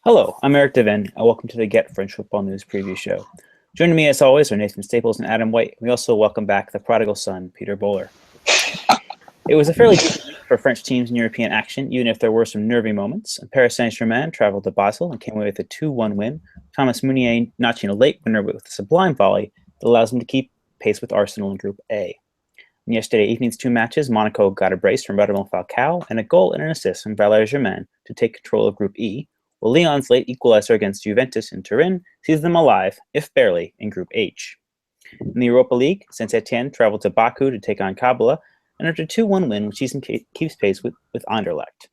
Hello, I'm Eric Devin, and welcome to the Get French Football News Preview Show. Joining me, as always, are Nathan Staples and Adam White. We also welcome back the prodigal son, Peter Bowler. It was a fairly decent week for French teams in European action, even if there were some nervy moments. Paris Saint-Germain traveled to Basel and came away with a 2-1 win. Thomas Meunier notching a late winner with a sublime volley that allows them to keep pace with Arsenal in Group A. In yesterday evening's two matches, Monaco got a brace from Radamel Falcao and a goal and an assist from Valère Germain to take control of Group E, while Lyon's late equalizer against Juventus in Turin sees them alive, if barely, in Group H. In the Europa League, Saint-Etienne traveled to Baku to take on Kabbalah and after a 2-1 win, which season keeps pace with Anderlecht.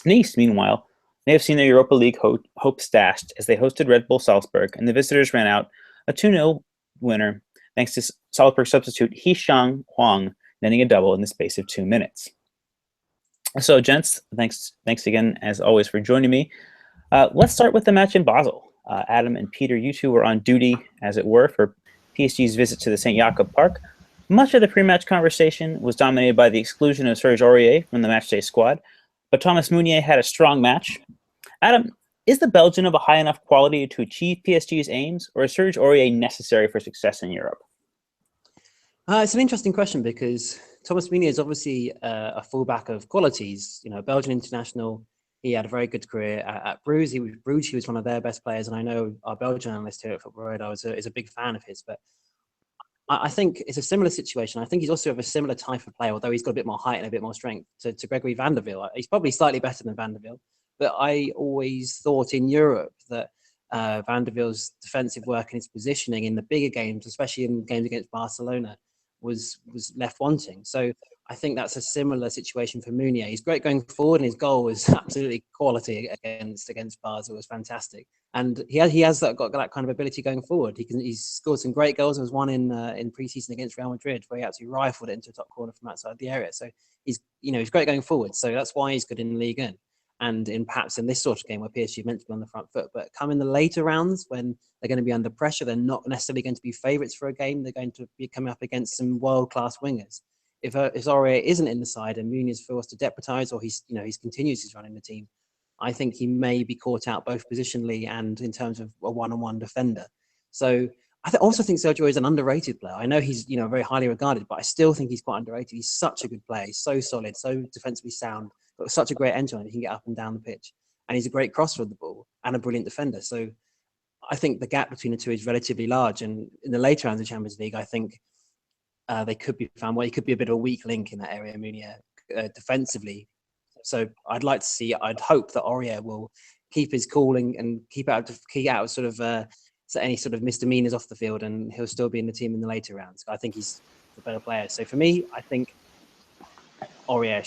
Nice, meanwhile, may have seen their Europa League hopes dashed as they hosted Red Bull Salzburg, and the visitors ran out a 2-0 winner thanks to Salzburg substitute Hishang Huang netting a double in the space of 2 minutes. So, gents, thanks again, as always, for joining me. Let's start with the match in Basel. Adam and Peter, you two were on duty, as it were, for PSG's visit to the St. Jakob Park. Much of the pre-match conversation was dominated by the exclusion of Serge Aurier from the Matchday squad, but Thomas Meunier had a strong match. Adam, is the Belgian of a high enough quality to achieve PSG's aims, or is Serge Aurier necessary for success in Europe? It's an interesting question because Thomas Meunier is obviously a fullback of qualities. You know, Belgian international. He had a very good career at Bruges. He was one of their best players, and I know our Belgian analyst here at Football Radar is a big fan of his. But I think it's a similar situation. I think he's also of a similar type of player, although he's got a bit more height and a bit more strength to Gregory Van der Wiel. He's probably slightly better than Van der Wiel, but I always thought in Europe that Van der Wiel's defensive work and his positioning in the bigger games, especially in games against Barcelona, was left wanting. So I think that's a similar situation for Meunier. He's great going forward, and his goal was absolutely quality against Basel. It was fantastic, and he has got that kind of ability going forward. He's scored some great goals. There was one in preseason against Real Madrid where he actually rifled it into the top corner from outside the area. So he's great going forward. So that's why he's good in Ligue 1. And perhaps in this sort of game where PSG are meant to be on the front foot, but come in the later rounds when they're going to be under pressure, they're not necessarily going to be favourites for a game. They're going to be coming up against some world-class wingers. If Aurier isn't in the side and Meunier is forced to deputise, or he continues his run in the team, I think he may be caught out both positionally and in terms of a one-on-one defender. So I also think Sergio is an underrated player. I know he's very highly regarded, but I still think he's quite underrated. He's such a good player. He's so solid, so defensively sound. Got such a great engine. He can get up and down the pitch, and he's a great crosser of the ball and a brilliant defender. So I think the gap between the two is relatively large. And in the later rounds of Champions League, I think they could be found. Well, he could be a bit of a weak link in that area, Meunier, defensively. So I'd hope that Aurier will keep his calling and keep out sort of any sort of misdemeanors off the field, and he'll still be in the team in the later rounds. I think he's the better player. So for me, I think Aurier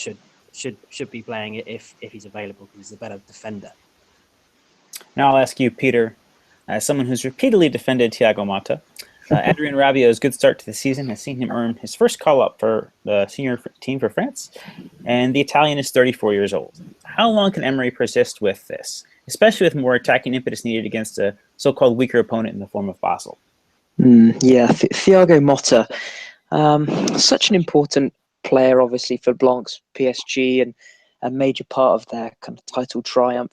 should be playing it if he's available, because he's a better defender. Now I'll ask you, Peter, as someone who's repeatedly defended Thiago Motta, Adrien Rabiot's good start to the season has seen him earn his first call-up for the senior team for France, and the Italian is 34 years old. How long can Emery persist with this, especially with more attacking impetus needed against a so-called weaker opponent in the form of Basel? Thiago Motta, such an important player, obviously, for Blanc's PSG and a major part of their kind of title triumph.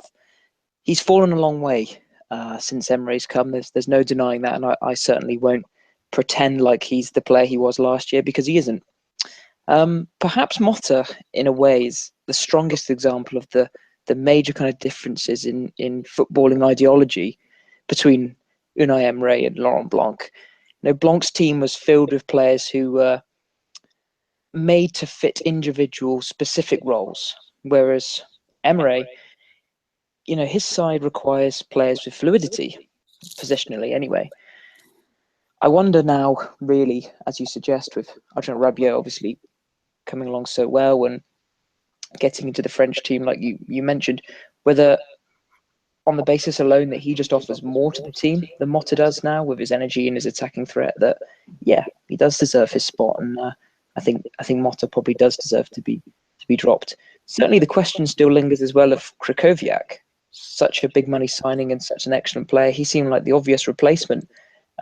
He's fallen a long way since Emery's come. There's no denying that, and I certainly won't pretend like he's the player he was last year, because he isn't. Perhaps Motta, in a way, is the strongest example of the major kind of differences in footballing ideology between Unai Emery and Laurent Blanc. Blanc's team was filled with players who were made to fit individual specific roles, whereas Emery, his side requires players with fluidity, positionally anyway. I wonder now, really, as you suggest, with Adrien Rabiot obviously coming along so well and getting into the French team, like you mentioned, whether on the basis alone that he just offers more to the team than Motta does now, with his energy and his attacking threat, that, yeah, he does deserve his spot. And I think Motta probably does deserve to be dropped. Certainly the question still lingers as well of Krychowiak, such a big money signing and such an excellent player. He seemed like the obvious replacement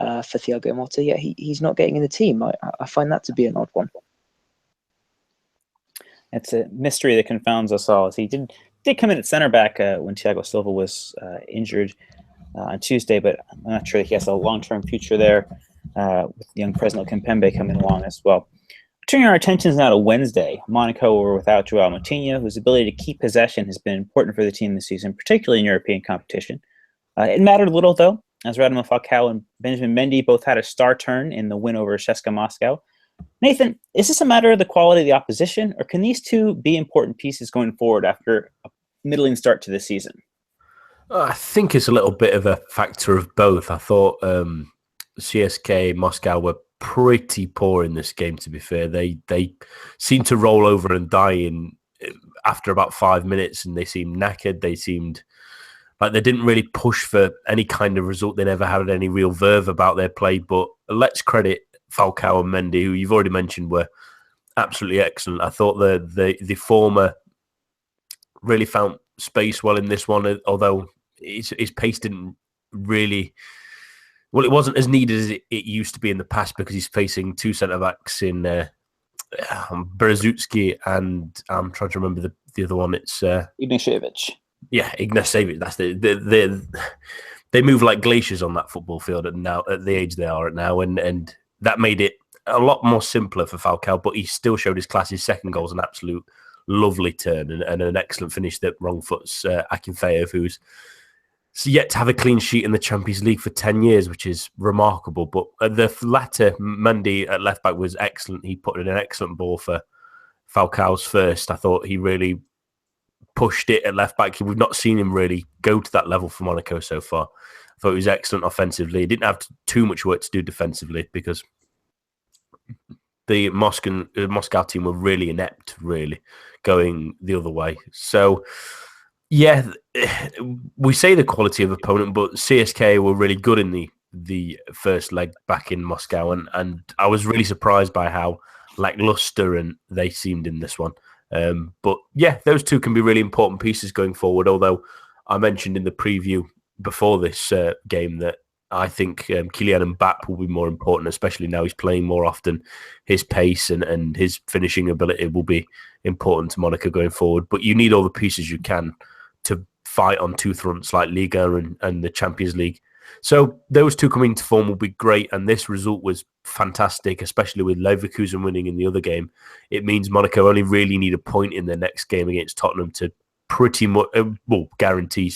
for Thiago Motta, yet he's not getting in the team. I find that to be an odd one. It's a mystery that confounds us all, as he did did come in at center back when Thiago Silva was injured on Tuesday, but I'm not sure he has a long-term future there with young Presnel Kimpembe coming along as well. Turning our attentions now to Wednesday, Monaco were without Joao Moutinho, whose ability to keep possession has been important for the team this season, particularly in European competition. It mattered little, though, as Radamel Falcao and Benjamin Mendy both had a star turn in the win over CSKA Moscow. Nathan, is this a matter of the quality of the opposition, or can these two be important pieces going forward after a middling start to the season? I think it's a little bit of a factor of both. I thought CSKA Moscow were pretty poor in this game, to be fair. They seemed to roll over and die in after about 5 minutes, and they seemed knackered. They seemed like they didn't really push for any kind of result. They never had any real verve about their play, but let's credit Falcao and Mendy, who you've already mentioned were absolutely excellent. I thought the former really found space well in this one, although his pace didn't really... Well, it wasn't as needed as it used to be in the past because he's facing two centre-backs in Berezutski and I'm trying to remember the other one. It's Ignashevich. Yeah, Ignashevich. That's they move like glaciers on that football field at the age they are at now, and that made it a lot more simpler for Falcao, but he still showed his class. His second goal was an absolute lovely turn and an excellent finish that wrong foots Akinfeev, who's yet to have a clean sheet in the Champions League for 10 years, which is remarkable. But the latter, Mendy at left back, was excellent. He put in an excellent ball for Falcao's first. I thought he really pushed it at left back. We've not seen him really go to that level for Monaco so far. I thought he was excellent offensively. He didn't have too much work to do defensively because the Moscow team were really inept, really, going the other way. So, yeah, we say the quality of opponent, but CSKA were really good in the first leg back in Moscow, and I was really surprised by how lackluster and they seemed in this one. But yeah, those two can be really important pieces going forward, although I mentioned in the preview before this game that I think Kylian Mbappe will be more important, especially now he's playing more often. His pace and his finishing ability will be important to Monaco going forward. But you need all the pieces you can to fight on two fronts like Liga and the Champions League. So those two coming to form will be great, and this result was fantastic, especially with Leverkusen winning in the other game. It means Monaco only really need a point in their next game against Tottenham to pretty much guarantee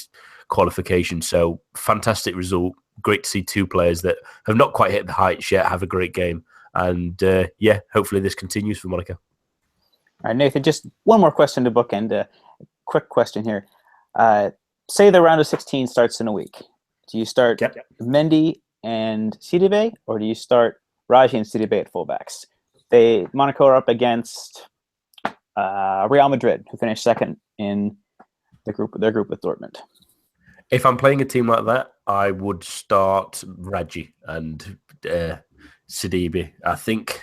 qualification. So fantastic result. Great to see two players that have not quite hit the heights yet have a great game. And yeah, hopefully this continues for Monaco. All right, Nathan, just one more question to bookend. A quick question here. Say the round of 16 starts in a week. Do you start Mendy and Sidibe, or do you start Raji and Sidibe at fullbacks? Monaco are up against Real Madrid, who finished second in their group with Dortmund. If I'm playing a team like that, I would start Raji and Sidibe. I think,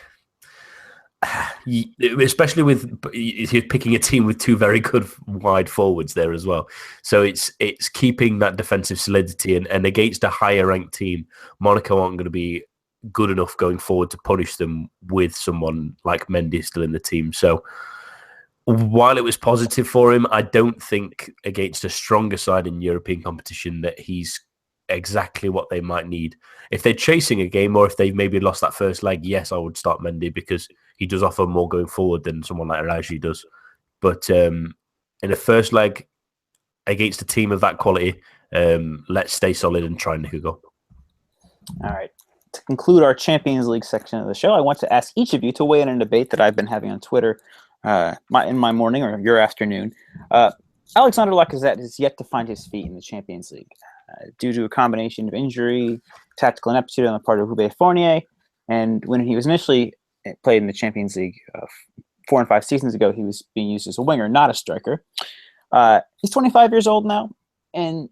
especially with you're picking a team with two very good wide forwards there as well. So it's keeping that defensive solidity, and against a higher ranked team, Monaco aren't going to be good enough going forward to punish them with someone like Mendy still in the team. So while it was positive for him, I don't think against a stronger side in European competition that he's exactly what they might need. If they're chasing a game, or if they've maybe lost that first leg, yes, I would start Mendy because he does offer more going forward than someone like Raji does. But in the first leg, against a team of that quality, let's stay solid and try and nick a goal. All right. To conclude our Champions League section of the show, I want to ask each of you to weigh in a debate that I've been having on Twitter in my morning or your afternoon. Alexander Lacazette has yet to find his feet in the Champions League due to a combination of injury, tactical ineptitude on the part of Hubert Fournier, and when he was initially played in the Champions League 4 and 5 seasons ago, he was being used as a winger, not a striker. He's 25 years old now, and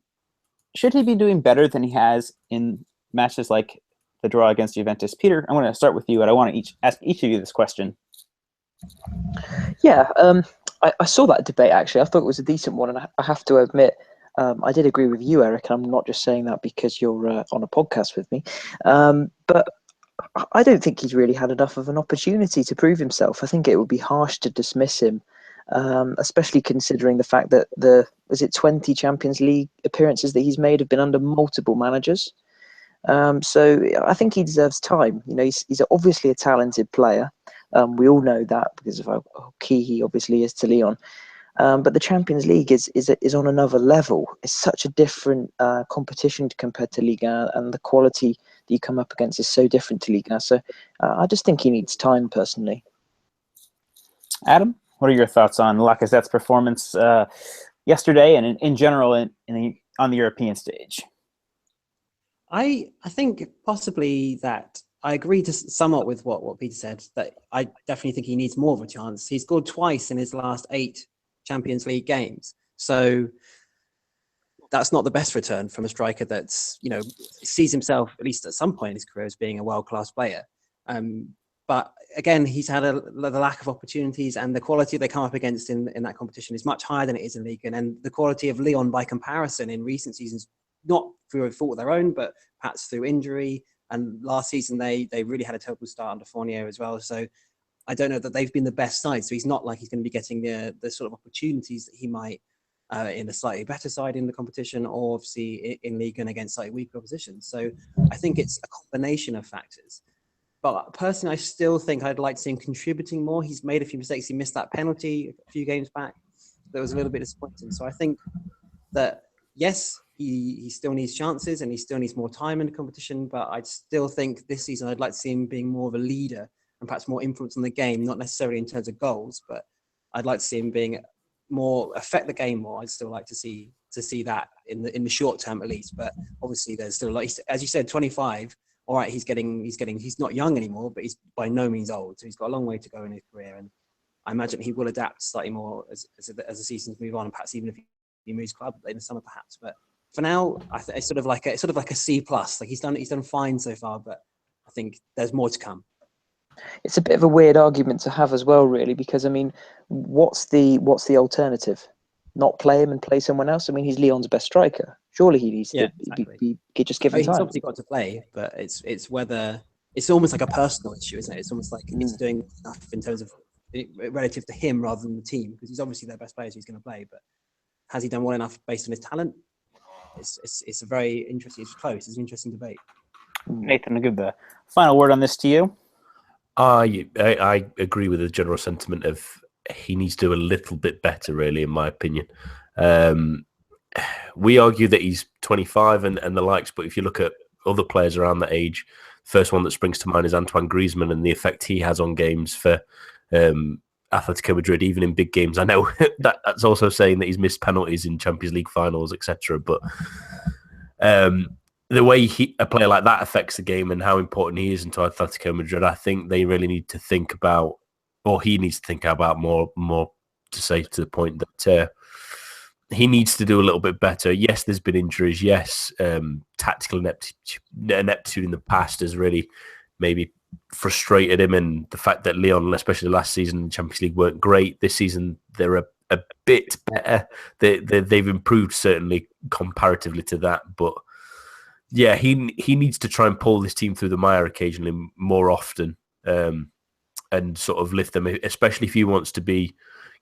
should he be doing better than he has in matches like the draw against Juventus? Peter, I want to start with you, and I want to ask each of you this question. Yeah, I saw that debate, actually. I thought it was a decent one, and I have to admit, I did agree with you, Eric, and I'm not just saying that because you're on a podcast with me. But I don't think he's really had enough of an opportunity to prove himself. I think it would be harsh to dismiss him especially considering the fact that was it 20 Champions League appearances that he's made have been under multiple managers. So I think he deserves time. He's obviously a talented player. We all know that because of how key he obviously is to Lyon. But the Champions League is on another level. It's such a different competition compared to Liga, and the quality that you come up against is so different to Liga. So I just think he needs time, personally. Adam, what are your thoughts on Lacazette's performance yesterday and in general on the European stage? I think possibly that I agree to somewhat with what Peter said, that I definitely think he needs more of a chance. He scored twice in his last 8 Champions League games. So that's not the best return from a striker that's, sees himself, at least at some point in his career, as being a world-class player. But again, he's had the lack of opportunities, and the quality they come up against in that competition is much higher than it is in Ligue 1. And the quality of Lyon, by comparison, in recent seasons, not through a fault of their own, but perhaps through injury. And last season, they really had a terrible start under Fournier as well. So I don't know that they've been the best side. So he's not like he's going to be getting the sort of opportunities that he might in a slightly better side in the competition, or obviously in Ligue 1 against slightly weaker opposition. So I think it's a combination of factors. But personally, I still think I'd like to see him contributing more. He's made a few mistakes. He missed that penalty a few games back. That was a little bit disappointing. So I think that, yes, he still needs chances and he still needs more time in the competition. But I still think this season I'd like to see him being more of a leader and perhaps more influence on the game, not necessarily in terms of goals, but I'd like to see him being more, affect the game more. I'd still like to see that in the short term at least. But obviously there's still, like, as you said, 25. All right, he's not young anymore, but he's by no means old. So he's got a long way to go in his career. And I imagine he will adapt slightly more as the seasons move on, and perhaps even if he moves club in the summer, perhaps. But for now, it's sort of like a C+. Like he's done fine so far, but I think there's more to come. It's a bit of a weird argument to have as well, really, because I mean, what's the alternative? Not play him and play someone else? I mean, he's Lyon's best striker. Surely he needs to be just given time. He's obviously got to play, but it's whether it's almost like a personal issue, isn't it? It's almost like he's doing enough in terms of relative to him rather than the team, because he's obviously their best player, so he's going to play. But has he done well enough based on his talent? It's a very interesting. It's close. It's an interesting debate. Nathan, I'll give the final word on this to you. I agree with the general sentiment of he needs to do a little bit better, really, in my opinion. We argue that he's 25 and the likes, but if you look at other players around that age, first one that springs to mind is Antoine Griezmann and the effect he has on games for Atletico Madrid, even in big games. I know that's also saying that he's missed penalties in Champions League finals, etc. But the way a player like that affects the game and how important he is into Atletico Madrid, I think they really need to think about, or he needs to think about more to say to the point that he needs to do a little bit better. Yes, there's been injuries. Yes, tactical ineptitude in the past has really maybe frustrated him, and the fact that Lyon, especially last season in the Champions League, weren't great. This season, they're a bit better. They've improved, certainly, comparatively to that. But yeah, he needs to try and pull this team through the mire occasionally more often, and sort of lift them, especially if he wants to be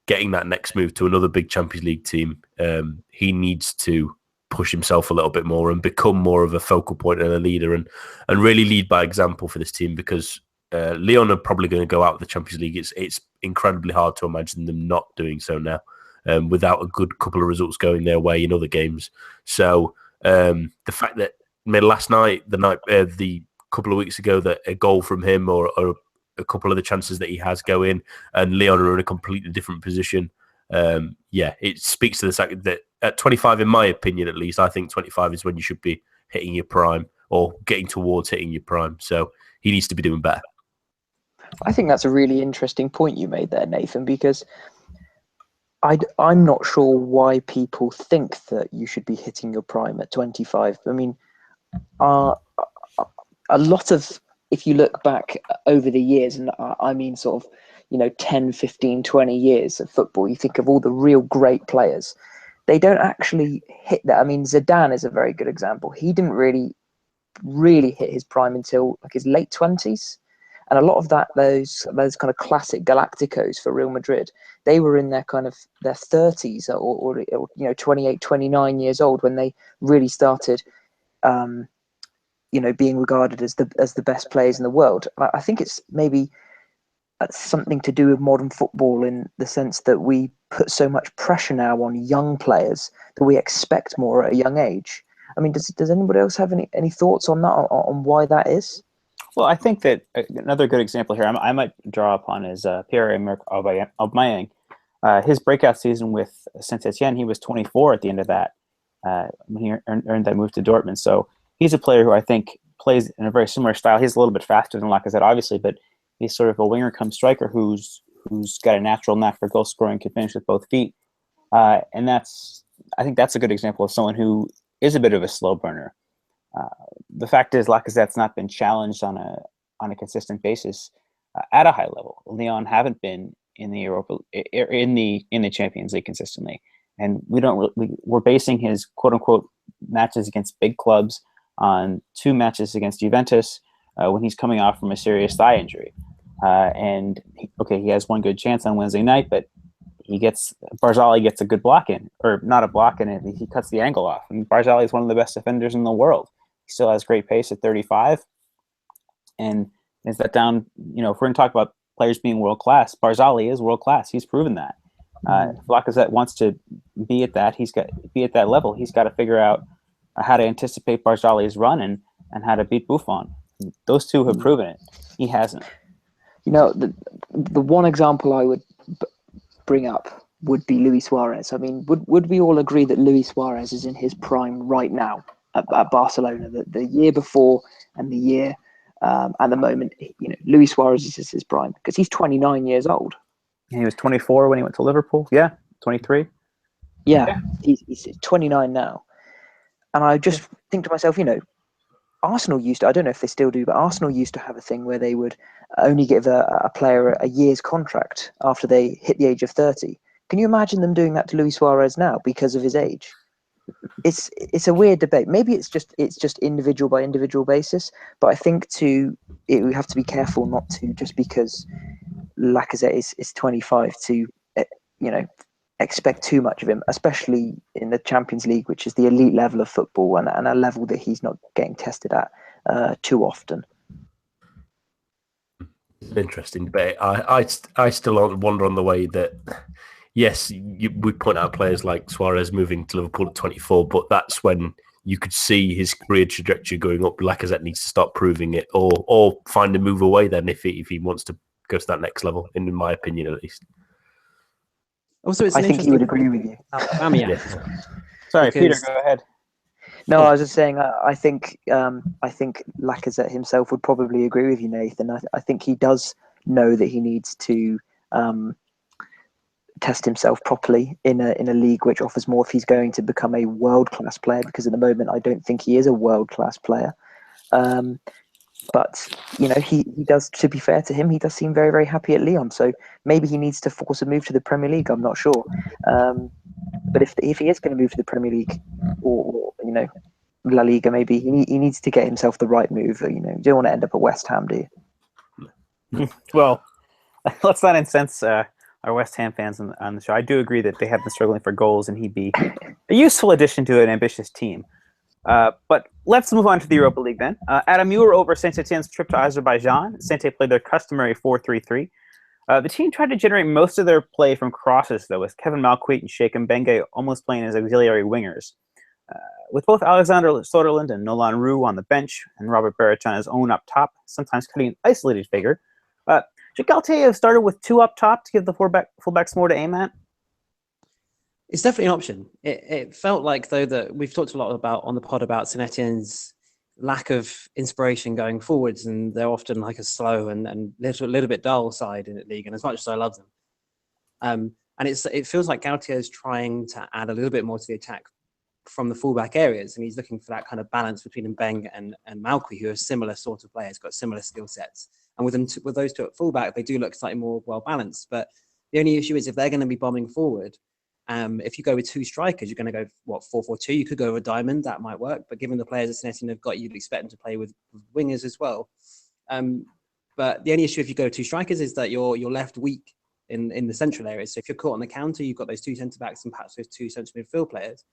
getting that next move to another big Champions League team. He needs to push himself a little bit more and become more of a focal point and a leader, and really lead by example for this team, because Lyon are probably going to go out of the Champions League. It's incredibly hard to imagine them not doing so now, without a good couple of results going their way in other games. So the fact that the couple of weeks ago, that a goal from him or a couple of the chances that he has go in, and Lyon are in a completely different position. It speaks to the fact that at 25, in my opinion, at least, I think 25 is when you should be hitting your prime or getting towards hitting your prime. So he needs to be doing better. I think that's a really interesting point you made there, Nathan, because I'm not sure why people think that you should be hitting your prime at 25. I mean, a lot of, if you look back over the years, and I mean sort of, 10, 15, 20 years of football, you think of all the real great players. They don't actually hit that. I mean, Zidane is a very good example. He didn't really hit his prime until like his late 20s. And a lot of those kind of classic Galacticos for Real Madrid, they were in their kind of their 30s or 28, 29 years old when they really started, being regarded as the best players in the world. I think it's maybe something to do with modern football in the sense that we put so much pressure now on young players that we expect more at a young age. I mean, does anybody else have any thoughts on that, on why that is? Well, I think that another good example here I might draw upon is Pierre-Emerick Aubameyang. His breakout season with Saint-Etienne, he was 24 at the end of that when he earned that move to Dortmund. So he's a player who I think plays in a very similar style. He's a little bit faster than Lacazette, obviously, but he's sort of a winger come striker who's got a natural knack for goal scoring, can finish with both feet. And I think that's a good example of someone who is a bit of a slow burner. The fact is, Lacazette's not been challenged on a consistent basis at a high level. Lyon haven't been in the in the Champions League consistently, and we're basing his quote unquote matches against big clubs on 2 matches against Juventus when he's coming off from a serious thigh injury. He has one good chance on Wednesday night, but Barzali gets a good block in, or not a block in it. He cuts the angle off. And Barzali is one of the best defenders in the world. He still has great pace at 35. And is that down? If we're going to talk about players being world class, Barzali is world class. He's proven that. If Lacazette wants to be at that level, he's got to figure out how to anticipate Barzali's run and how to beat Buffon. Those two have proven it. He hasn't. The one example I would bring up would be Luis Suarez. I mean, would we all agree that Luis Suarez is in his prime right now at Barcelona? The year before and the year at the moment, Luis Suarez is his prime because he's 29 years old. He was 24 when he went to Liverpool. Yeah, 23. Yeah. He's 29 now. And I just think to myself, Arsenal used to, I don't know if they still do, but Arsenal used to have a thing where they would only give a player a year's contract after they hit the age of 30. Can you imagine them doing that to Luis Suarez now because of his age? It's a weird debate. Maybe it's just individual by individual basis, but I think we have to be careful not to, just because Lacazette is 25, to expect too much of him, especially in the Champions League, which is the elite level of football and a level that he's not getting tested at too often. It's an interesting debate. I still wonder on the way that, yes, we point out players like Suarez moving to Liverpool at 24, but that's when you could see his career trajectory going up. Lacazette needs to start proving it, or find a move away then if he wants to go to that next level, in my opinion at least. Also, I think he would agree with you. Sorry, Peter, go ahead. No, I was just saying. I think Lacazette himself would probably agree with you, Nathan. I think he does know that he needs to test himself properly in a league which offers more if he's going to become a world class player. Because at the moment, I don't think he is a world class player. But he does. To be fair to him, he does seem very, very happy at Lyon. So maybe he needs to force a move to the Premier League. I'm not sure. But if he is going to move to the Premier League or La Liga, maybe he needs to get himself the right move. You don't want to end up at West Ham, do you? Well, let's not incense our West Ham fans on the show. I do agree that they have been struggling for goals, and he'd be a useful addition to an ambitious team. But let's move on to the Europa League then. Adam, you were over Saint-Etienne's trip to Azerbaijan. Saint-Etienne played their customary 4-3-3. The team tried to generate most of their play from crosses, though, with Kevin Malquit and Sheikh Mbenge almost playing as auxiliary wingers. With both Alexander Soderlund and Nolan Roux on the bench and Robert Barrett on his own up top, sometimes cutting an isolated figure, should Galtier have started with 2 up top to give the fullbacks more to aim at? It's definitely an option. It felt like, though, that we've talked a lot on the pod about Saint Etienne's lack of inspiration going forwards, and they're often like a slow and little bit dull side in the league. And as much as I love them, and it feels like Galtier is trying to add a little bit more to the attack from the fullback areas, and he's looking for that kind of balance between Mbeng and Malqui, who are similar sort of players, got similar skill sets. And with those two at fullback, they do look slightly more well balanced. But the only issue is if they're going to be bombing forward. If you go with 2 strikers, you're going to go 4-4-2. You could go with a diamond, that might work. But given the players that Saint Etienne have got, you'd expect them to play with wingers as well. But But the only issue if you go 2 strikers is that you're left weak in the central areas. So if you're caught on the counter, you've got those 2 centre backs and perhaps those 2 central midfield players.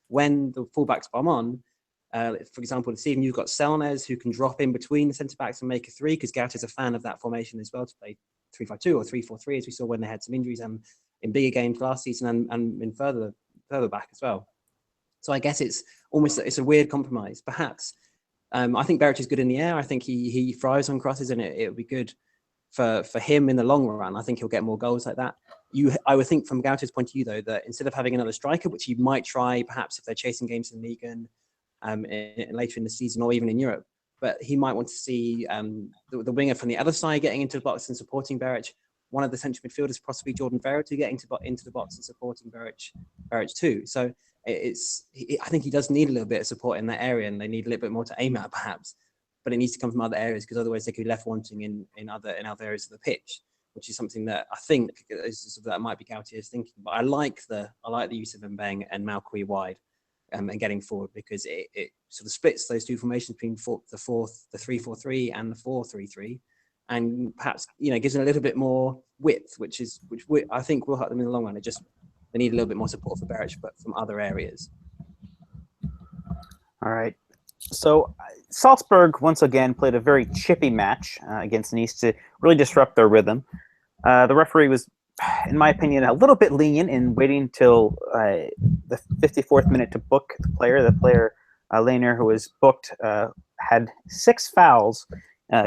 When the fullbacks bomb on, for example, this evening you've got Selnes who can drop in between the centre backs and make a 3, because Gout is a fan of that formation as well, to play 3-5-2 or 3-4-3, as we saw when they had some injuries and in bigger games last season and in further back as well. So I guess it's a weird compromise. Perhaps I think Beric is good in the air. I think he thrives on crosses, and it would be good for him in the long run. I think he'll get more goals like that. I would think from Gauter's point of view, though, that instead of having another striker, which he might try perhaps if they're chasing games in the league and later in the season or even in Europe, but he might want to see the winger from the other side getting into the box and supporting Beric. One of the central midfielders, possibly Jordan Verretou, getting into the box and supporting Beric too. So I think he does need a little bit of support in that area, and they need a little bit more to aim at perhaps. But it needs to come from other areas, because otherwise they could be left wanting in other areas of the pitch, which is something that I think that might be Gautier's thinking. But I like the use of Mbeng and Malqui wide and getting forward, because it sort of splits those 2 formations between the 3-4-3 and the 4-3-3, and perhaps gives them a little bit more width, which I think will help them in the long run. They need a little bit more support for Beric, but from other areas. All right. So Salzburg once again played a very chippy match against Nice to really disrupt their rhythm. The referee was, in my opinion, a little bit lenient in waiting till the 54th minute to book the player. The player, Lehner, who was booked, had 6 fouls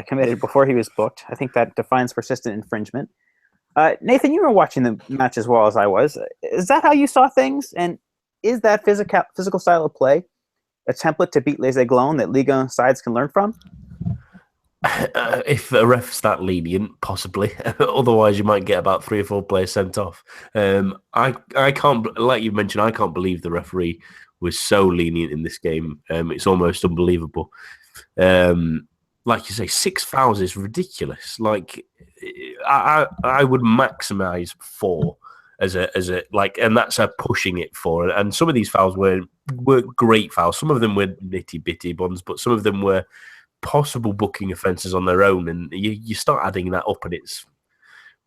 committed before he was booked. I think that defines persistent infringement. Nathan, you were watching the match as well as I was. Is that how you saw things? And is that physical style of play a template to beat Les Aiglons that Liga sides can learn from? If a ref's that lenient, possibly. Otherwise, you might get about 3 or 4 players sent off. I can't, like you mentioned, I can't believe the referee was so lenient in this game. It's almost unbelievable. Like you say, 6 fouls is ridiculous. Like I would maximize 4 as a like, and that's a pushing it for. And some of these fouls were great fouls. Some of them were nitty bitty ones, but some of them were possible booking offences on their own. And you start adding that up, and it's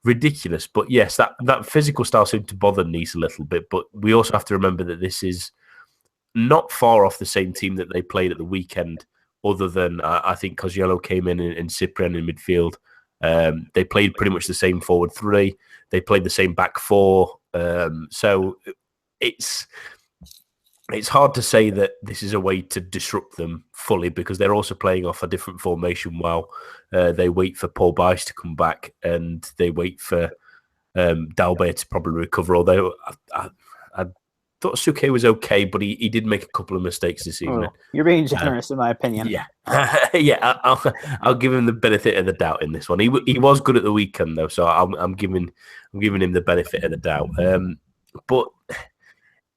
ridiculous. But yes, that physical style seemed to bother Nice a little bit. But we also have to remember that this is not far off the same team that they played at the weekend. Other than I think Coziello came in and Cyprian in midfield. They played pretty much the same forward 3. They played the same back 4. So it's hard to say that this is a way to disrupt them fully, because they're also playing off a different formation while they wait for Paul Bice to come back, and they wait for Dalbert to probably recover. Although I thought Suke was okay, but he did make a couple of mistakes this evening. You're being generous, in my opinion. Yeah, yeah. I'll give him the benefit of the doubt in this one. He was good at the weekend though, so I'm giving him the benefit of the doubt. But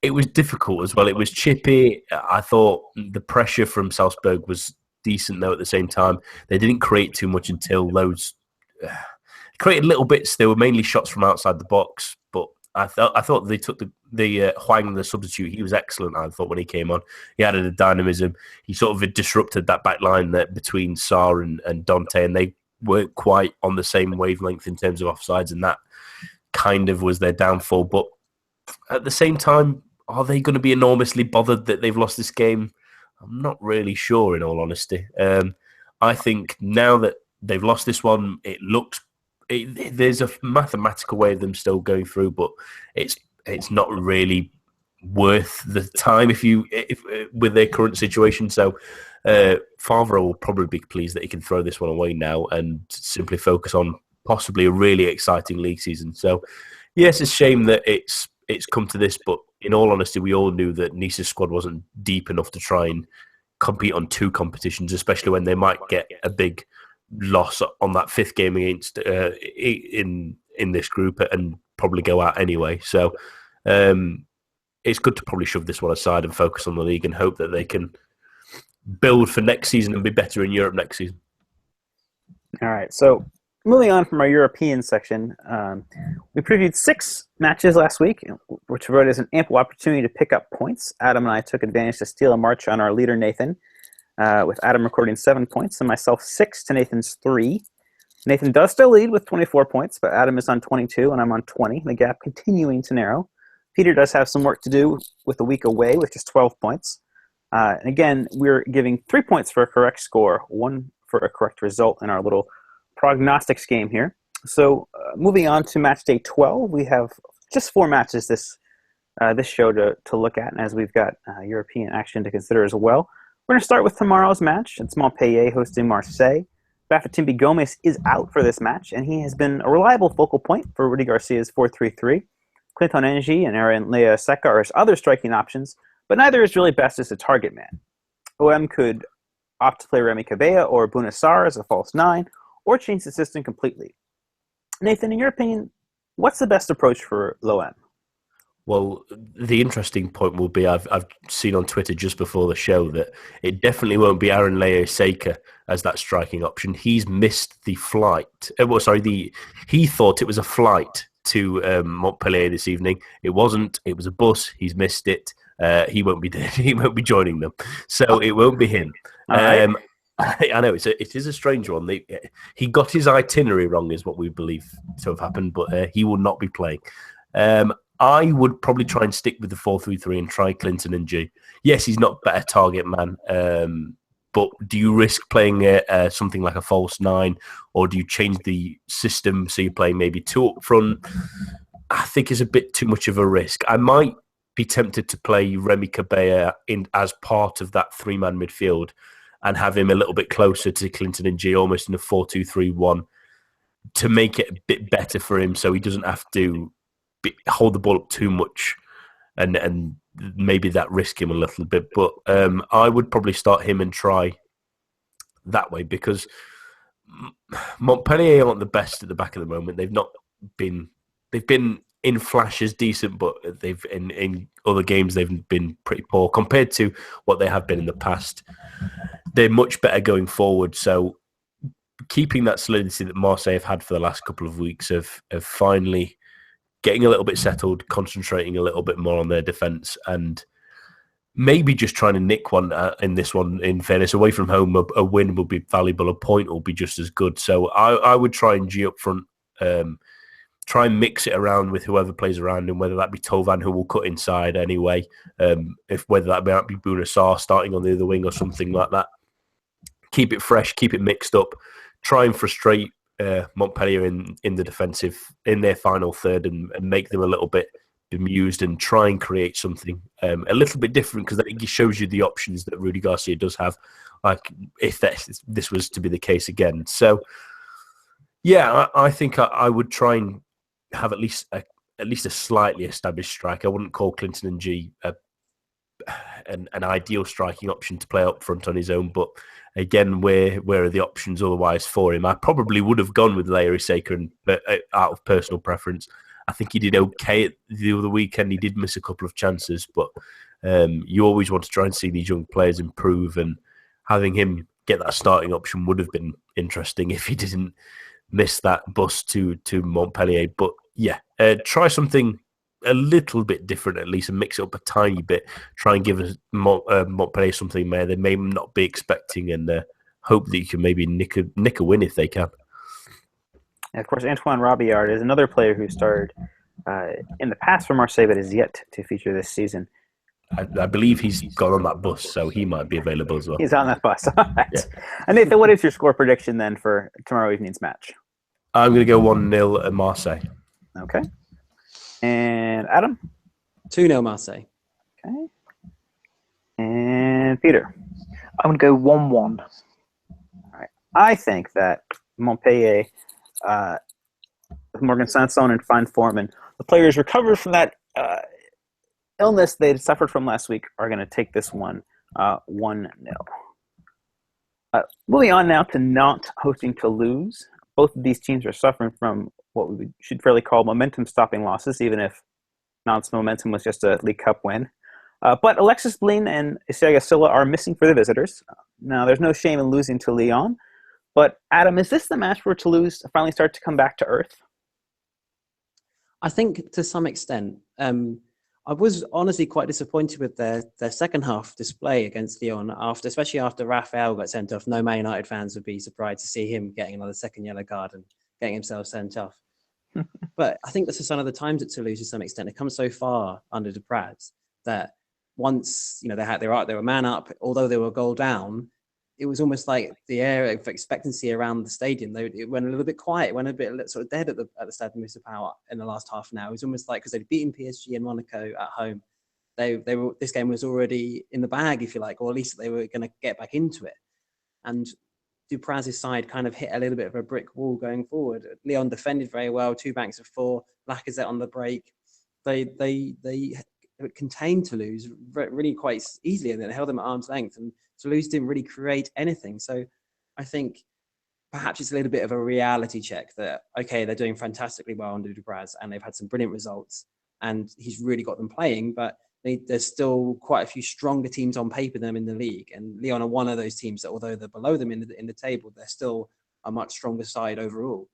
it was difficult as well. It was chippy. I thought the pressure from Salzburg was decent though. At the same time, they didn't create too much until those created little bits. They were mainly shots from outside the box, but I thought they took the Huang, the substitute. He was excellent. I thought when he came on, he added a dynamism. He sort of disrupted that back line that between Sarr and Dante, and they weren't quite on the same wavelength in terms of offsides, and that kind of was their downfall. But at the same time, are they going to be enormously bothered that they've lost this game? I'm not really sure, in all honesty. I think now that they've lost this one, there's a mathematical way of them still going through, but it's not really worth the time if with their current situation. So Favre will probably be pleased that he can throw this one away now and simply focus on possibly a really exciting league season. So yes, it's a shame that it's come to this, but in all honesty, we all knew that Nice's squad wasn't deep enough to try and compete on 2 competitions, especially when they might get a big loss on that 5th game against in this group and probably go out anyway. So it's good to probably shove this one aside and focus on the league and hope that they can build for next season and be better in Europe next season. All right, so moving on from our European section, we previewed 6 matches last week, which provided us an ample opportunity to pick up points. Adam and I took advantage to steal a march on our leader, Nathan, with Adam recording 7 points and myself 6 to Nathan's 3. Nathan does still lead with 24 points, but Adam is on 22 and I'm on 20. The gap continuing to narrow. Peter does have some work to do with a week away with just 12 points. And again, we're giving 3 points for a correct score, 1 for a correct result in our little prognostics game here. So moving on to match day 12, we have just 4 matches this show to look at, and as we've got European action to consider as well. We're going to start with tomorrow's match. It's Montpellier hosting Marseille. Bafétimbi Gomez is out for this match, and he has been a reliable focal point for Rudy Garcia's 4-3-3. Clinton Ng and Aaron Lea Seca are his other striking options, but neither is really best as a target man. OM could opt to play Remy Cabella or Bouna Sarr as a false 9, or change the system completely. Nathan, in your opinion, what's the best approach for l'OM? Well, the interesting point will be I've seen on Twitter just before the show that it definitely won't be Aaron Lea Seca as that striking option. He's missed the flight. He thought it was a flight to Montpellier this evening. It wasn't. It was a bus. He's missed it. He won't be he won't be joining them, so it won't be him. I know it is a strange one. He got his itinerary wrong, is what we believe to have happened, but he will not be playing. I would probably try and stick with the 4-3-3 and try Clinton Ng. Yes, he's not better target man, but do you risk playing something like a false 9, or do you change the system so you play maybe 2 up front? I think it's a bit too much of a risk. I might be tempted to play Remy Cabella as part of that 3-man midfield and have him a little bit closer to Clinton Ng, almost in a 4-2-3-1, to make it a bit better for him so he doesn't have to hold the ball up too much and maybe that risk him a little bit. But I would probably start him and try that way, because Montpellier aren't the best at the back at the moment. They've been in flashes decent, but they've in other games they've been pretty poor compared to what they have been in the past. They're much better going forward. So keeping that solidity that Marseille have had for the last couple of weeks of finally getting a little bit settled, concentrating a little bit more on their defence, and maybe just trying to nick one in this one. In fairness, away from home, a win will be valuable. A point will be just as good. So I would try and G up front, try and mix it around with whoever plays around him, whether that be Tovan, who will cut inside anyway, whether that might be Bouna Sarr starting on the other wing or something like that. Keep it fresh, keep it mixed up, try and frustrate Montpellier in the defensive, in their final third, and make them a little bit bemused, and try and create something a little bit different, because that shows you the options that Rudy Garcia does have, like if this was to be the case again. So yeah, I think I would try and have at least a slightly established strike. I wouldn't call Clinton Ng an ideal striking option to play up front on his own, but again, where are the options otherwise for him? I probably would have gone with Lea Seca out of personal preference. I think he did okay the other weekend. He did miss a couple of chances, but you always want to try and see these young players improve, and having him get that starting option would have been interesting if he didn't miss that bus to Montpellier. But yeah, try something a little bit different at least, and mix it up a tiny bit. Try and give Montpellier something there they may not be expecting, and hope that you can maybe nick a win if they can. And of course, Antoine Robillard is another player who started in the past for Marseille, but is yet to feature this season. I believe he's gone on that bus, so he might be available as well. He's on that bus. All right. Yeah. And Nathan, what is your score prediction then for tomorrow evening's match? I'm going to go 1-0 at Marseille. Okay. And Adam? 2-0 Marseille. Okay. And Peter? I'm going to go 1-1. All right. I think that Montpellier, with Morgan Sanson in fine form, and the players recovered from that illness they had suffered from last week, are going to take this one 1-0. Moving on now to Nantes hosting Toulouse. Both of these teams are suffering from what we should fairly call momentum-stopping losses, even if Nantes' momentum was just a League Cup win. But Alexis Blin and Isiaga Silla are missing for the visitors. Now, there's no shame in losing to Lyon. But, Adam, is this the match where Toulouse finally start to come back to earth? I think to some extent. I was honestly quite disappointed with their second half display against Lyon, especially after Raphael got sent off. No Man United fans would be surprised to see him getting another second yellow card and getting himself sent off. But I think that's a sign of the times at Toulouse to some extent. It comes so far under Dupraz that once they were man up, although they were a goal down, it was almost like the air of expectancy around the stadium. It went a little bit quiet, it went a bit sort of dead at the Stade Municipal in the last half an hour. It was almost like because they'd beaten PSG and Monaco at home, this game was already in the bag, if you like, or at least they were going to get back into it. And Dupraz's side kind of hit a little bit of a brick wall going forward. Lyon defended very well, 2 banks of 4, Lacazette on the break. They contained Toulouse really quite easily, and they held them at arm's length, and Toulouse didn't really create anything. So I think perhaps it's a little bit of a reality check that, okay, they're doing fantastically well under Dupraz and they've had some brilliant results and he's really got them playing, but there's still quite a few stronger teams on paper than them in the league. And Lyon are one of those teams that, although they're below them in the table, they're still a much stronger side overall.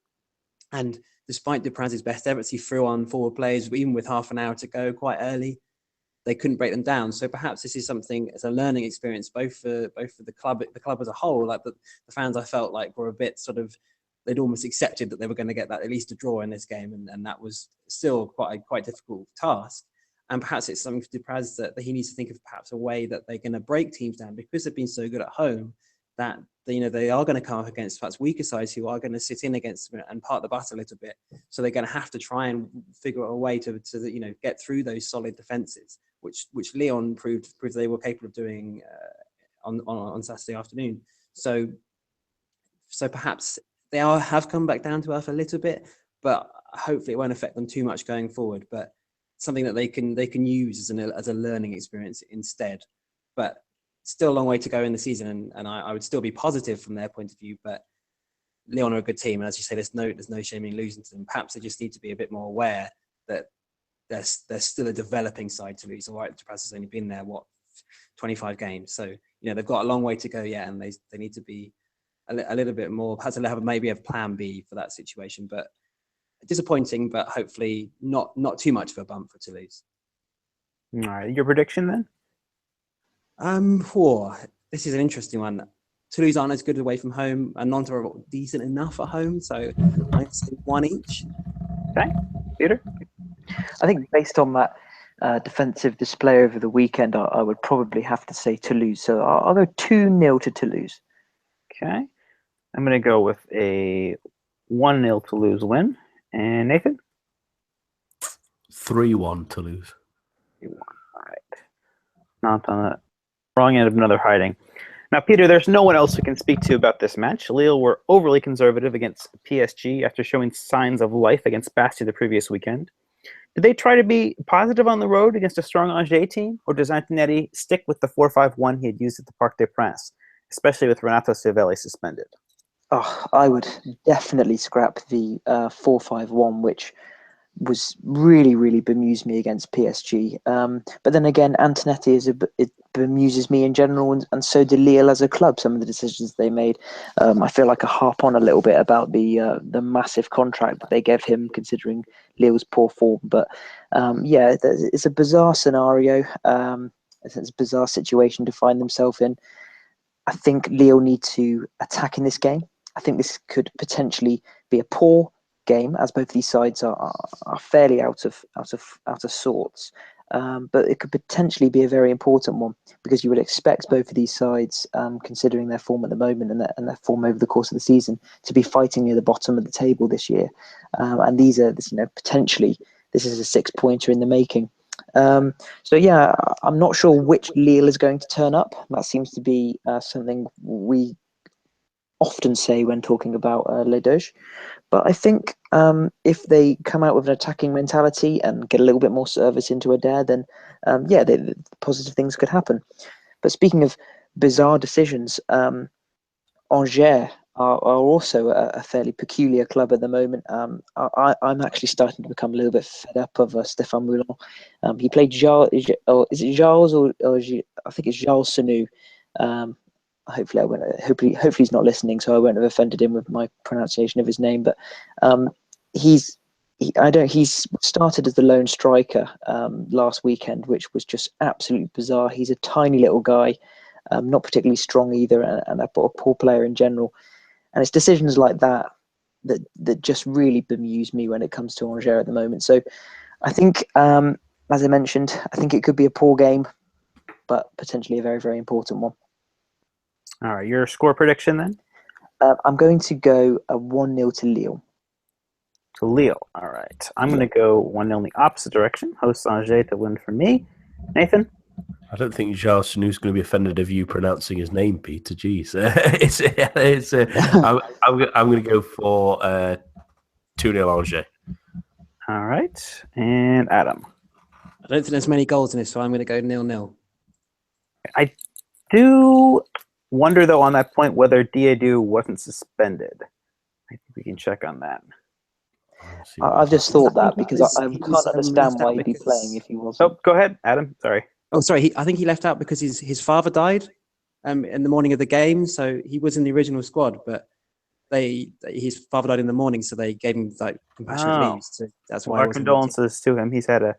And despite Dupraz's best efforts, he threw on forward players, even with half an hour to go quite early. They couldn't break them down. So perhaps this is something as a learning experience, both for the club as a whole. Like the fans, I felt like were a bit sort of, they'd almost accepted that they were going to get that at least a draw in this game, and that was still quite difficult task. And perhaps it's something for Dupraz that he needs to think of, perhaps a way that they're going to break teams down, because they've been so good at home that they are going to come up against perhaps weaker sides who are going to sit in against them and part the bus a little bit. So they're going to have to try and figure out a way to get through those solid defenses, which Lyon proved they were capable of doing on Saturday afternoon. So perhaps they have come back down to earth a little bit, but hopefully it won't affect them too much going forward. But something that they can use as a learning experience instead. But still a long way to go in the season, and I would still be positive from their point of view. But Lyon are a good team, and as you say, there's no shame in losing to them. Perhaps they just need to be a bit more aware that they're still a developing side to lose. All right, Dupraz has only been there 25 games, so they've got a long way to go yet, and they need to be a little bit more. Perhaps they'll have maybe a plan B for that situation, but disappointing, but hopefully not too much of a bump for Toulouse. All right, your prediction then? This is an interesting one. Toulouse aren't as good away from home, and Nantes are decent enough at home, so I'd say 1 each. Okay, Peter? I think based on that defensive display over the weekend, I would probably have to say Toulouse. So I'll go 2-0 to Toulouse. Okay. I'm going to go with a 1-0 Toulouse win. And Nathan? 3-1 Toulouse. All right. Not on the wrong end of another hiding. Now, Peter, there's no one else we can speak to about this match. Lille were overly conservative against PSG after showing signs of life against Bastia the previous weekend. Did they try to be positive on the road against a strong Angers team, or does Antonetti stick with the 4-5-1 he had used at the Parc des Princes, especially with Renato Cervelli suspended? Oh, I would definitely scrap the 4-5-1, which was really bemused me against PSG. But then again, Antonetti it bemuses me in general, and so did Lille as a club. Some of the decisions they made, I feel like I harp on a little bit about the massive contract that they gave him, considering Lille's poor form. But it's a bizarre scenario. It's a bizarre situation to find themselves in. I think Lille need to attack in this game. I think this could potentially be a poor game, as both these sides are fairly out of sorts. But it could potentially be a very important one, because you would expect both of these sides, considering their form at the moment and their form over the course of the season, to be fighting near the bottom of the table this year. And these are, potentially, this is a 6-pointer in the making. I'm not sure which Lille is going to turn up. That seems to be something we often say when talking about Les Doges. But I think if they come out with an attacking mentality and get a little bit more service into Adair, then positive things could happen. But speaking of bizarre decisions, Angers are also a fairly peculiar club at the moment. I'm actually starting to become a little bit fed up of Stéphane Moulin. He played Charles, is it Charles or I think it's Charles Sanu. Hopefully he's not listening, so I won't have offended him with my pronunciation of his name. But he's He's started as the lone striker last weekend, which was just absolutely bizarre. He's a tiny little guy, not particularly strong either, and a poor player in general. And it's decisions like that just really bemuse me when it comes to Angers at the moment. So I think, as I mentioned, I think it could be a poor game, but potentially a very, very important one. All right, your score prediction then? I'm going to go a 1-0 to Lille. To Lille. All right. I'm going to go 1-0 in the opposite direction. Host Angers to win for me. Nathan? I don't think Charles Sanu's going to be offended of you pronouncing his name, Peter. Jeez. I'm going to go for 2-0 Angers. All right. And Adam? I don't think there's many goals in this, so I'm going to go 0-0. I do wonder, though, on that point, whether Diédhiou wasn't suspended. I think we can check on that. I've just thought that because I can't understand why he'd be playing if he wasn't. Oh, go ahead, Adam. Sorry. Oh, sorry. I think he left out because his father died in the morning of the game, so he was in the original squad, but his father died in the morning, so they gave him like compassionate leave. So that's why. Our condolences to him. He's had a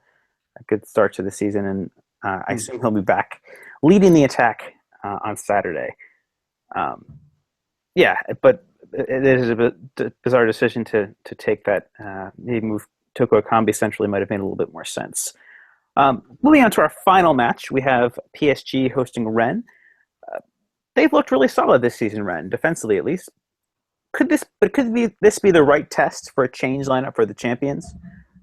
good start to the season, and I assume he'll be back leading the attack on Saturday. Yeah, but it is a bizarre decision to take that. Maybe move Toko Ekambi centrally might have made a little bit more sense. Moving on to our final match, we have PSG hosting Rennes. They've looked really solid this season, Rennes, defensively at least. Could this be the right test for a change lineup for the champions?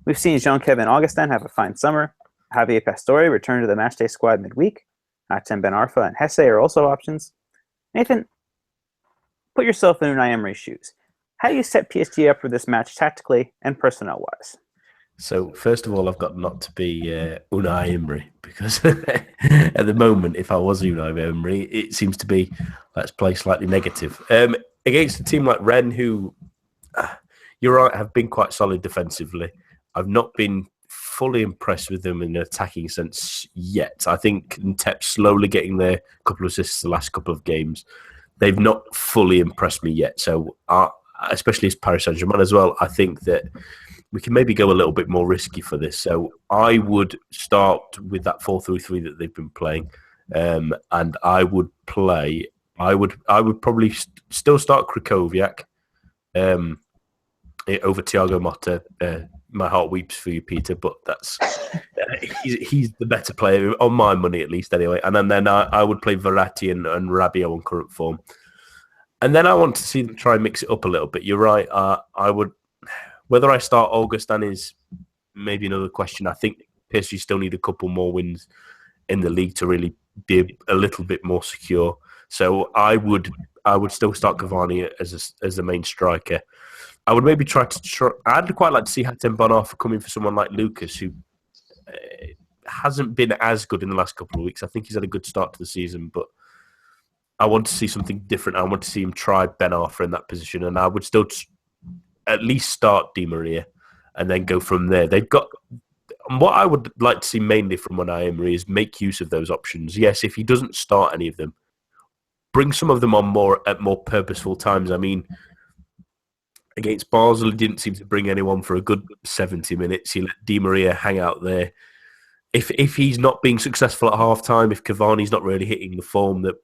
We've seen Jean-Kevin Augustin have a fine summer. Javier Pastore return to the Matchday squad midweek. Hatem Ben Arfa and Hesse are also options. Nathan, put yourself in Unai Emery's shoes. How do you set PSG up for this match tactically and personnel-wise? So, first of all, I've got not to be Unai Emery because at the moment, if I was Unai Emery, it seems to be let's play slightly negative. Against a team like Rennes, who, you're right, have been quite solid defensively. I've not been fully impressed with them in an attacking sense yet. I think Ntep's slowly getting their couple of assists the last couple of games. They've not fully impressed me yet. So, especially as Paris Saint-Germain as well, I think that we can maybe go a little bit more risky for this. So I would start with that 4-3-3 that they've been playing, and I would play. I would probably still start Krychowiak over Thiago Motta. My heart weeps for you, Peter, but that's he's the better player on my money at least, anyway. And then I would play Verratti and Rabiot on current form, and then I want to see them try and mix it up a little bit. You're right. I would. Whether I start Augustin is maybe another question. I think PSG still need a couple more wins in the league to really be a little bit more secure. So I would still start Cavani as the main striker. I would maybe I'd quite like to see Hatem Ben Arfa come in for someone like Lucas, who hasn't been as good in the last couple of weeks. I think he's had a good start to the season, but I want to see something different. I want to see him try Ben Arfa in that position, and I would still at least start Di Maria and then go from there. They've got what I would like to see mainly from Unai Emery is make use of those options. Yes, if he doesn't start any of them, bring some of them on at more purposeful times. I mean, against Basel, he didn't seem to bring anyone for a good 70 minutes. He let Di Maria hang out there. If he's not being successful at half-time, if Cavani's not really hitting the form that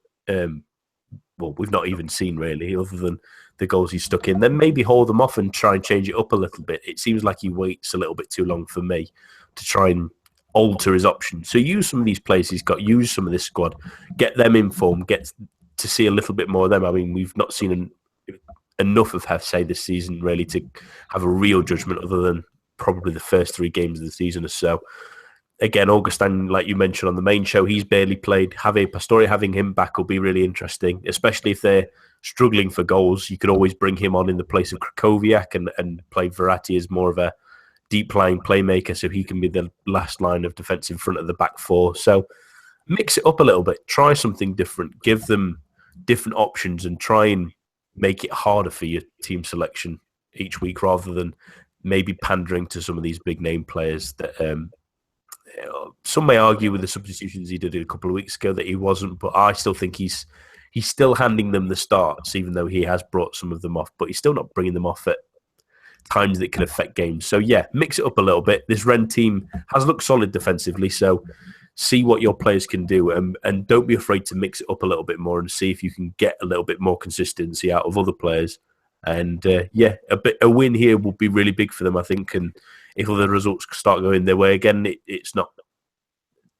we've not even seen really, other than the goals he's stuck in, then maybe hold them off and try and change it up a little bit. It seems like he waits a little bit too long for me to try and alter his options. So use some of these players he's got, use some of this squad, get them in form, get to see a little bit more of them. I mean, we've not seen enough of Hesse this season really to have a real judgment other than probably the first 3 games of the season or so. Again, Augustin, like you mentioned on the main show, he's barely played. Javier Pastore, having him back will be really interesting, especially if they're struggling for goals. You could always bring him on in the place of Krychowiak and play Verratti as more of a deep-lying playmaker, so he can be the last line of defence in front of the back 4. So mix it up a little bit. Try something different. Give them different options and try and make it harder for your team selection each week rather than maybe pandering to some of these big-name players that some may argue with the substitutions he did a couple of weeks ago that he wasn't, but I still think he's still handing them the starts, even though he has brought some of them off, but he's still not bringing them off at times that can affect games. So yeah, mix it up a little bit. This Rennes team has looked solid defensively, so see what your players can do, and don't be afraid to mix it up a little bit more and see if you can get a little bit more consistency out of other players. And a win here will be really big for them, I think. And if other results start going their way again, it's not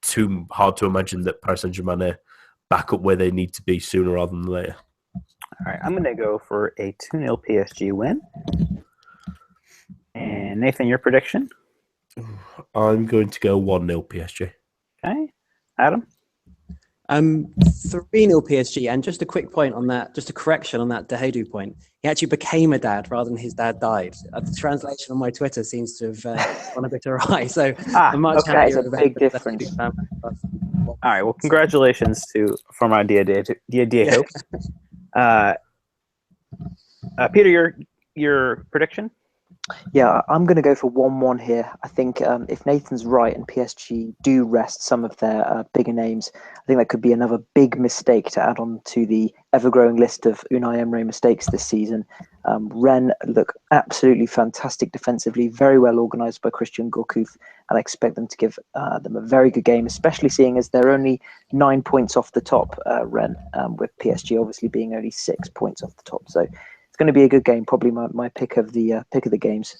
too hard to imagine that Paris Saint-Germain are back up where they need to be sooner rather than later. All right, I'm going to go for a 2-0 PSG win. And Nathan, your prediction? I'm going to go 1-0 PSG. Okay. Adam? 3-0 PSG. And just a quick point on that, just a correction on that De Gea point. He actually became a dad rather than his dad died. The translation on my Twitter seems to have gone a bit awry. So I'm much okay, it's happier a with big that. difference. All right, well, congratulations for my Diego. Peter, your prediction? Yeah, I'm going to go for 1-1 here. I think if Nathan's right and PSG do rest some of their bigger names, I think that could be another big mistake to add on to the ever-growing list of Unai Emery mistakes this season. Rennes look absolutely fantastic defensively, very well organised by Christian Gourcuff, and I expect them to give them a very good game, especially seeing as they're only 9 points off the top, Rennes, with PSG obviously being only 6 points off the top. So it's going to be a good game, probably my pick of the games.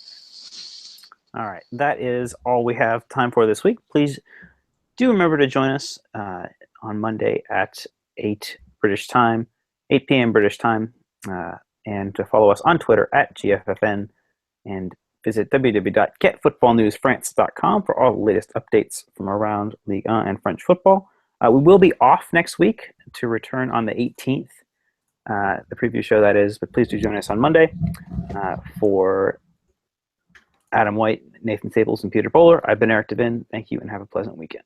All right, that is all we have time for this week. Please do remember to join us on Monday at 8 p.m. British time, and to follow us on Twitter at GFFN, and visit www.getfootballnewsfrance.com for all the latest updates from around Ligue 1 and French football. We will be off next week to return on the 18th. The preview show, that is, but please do join us on Monday. For Adam White, Nathan Staples, and Peter Bowler, I've been Eric Devin. Thank you and have a pleasant weekend.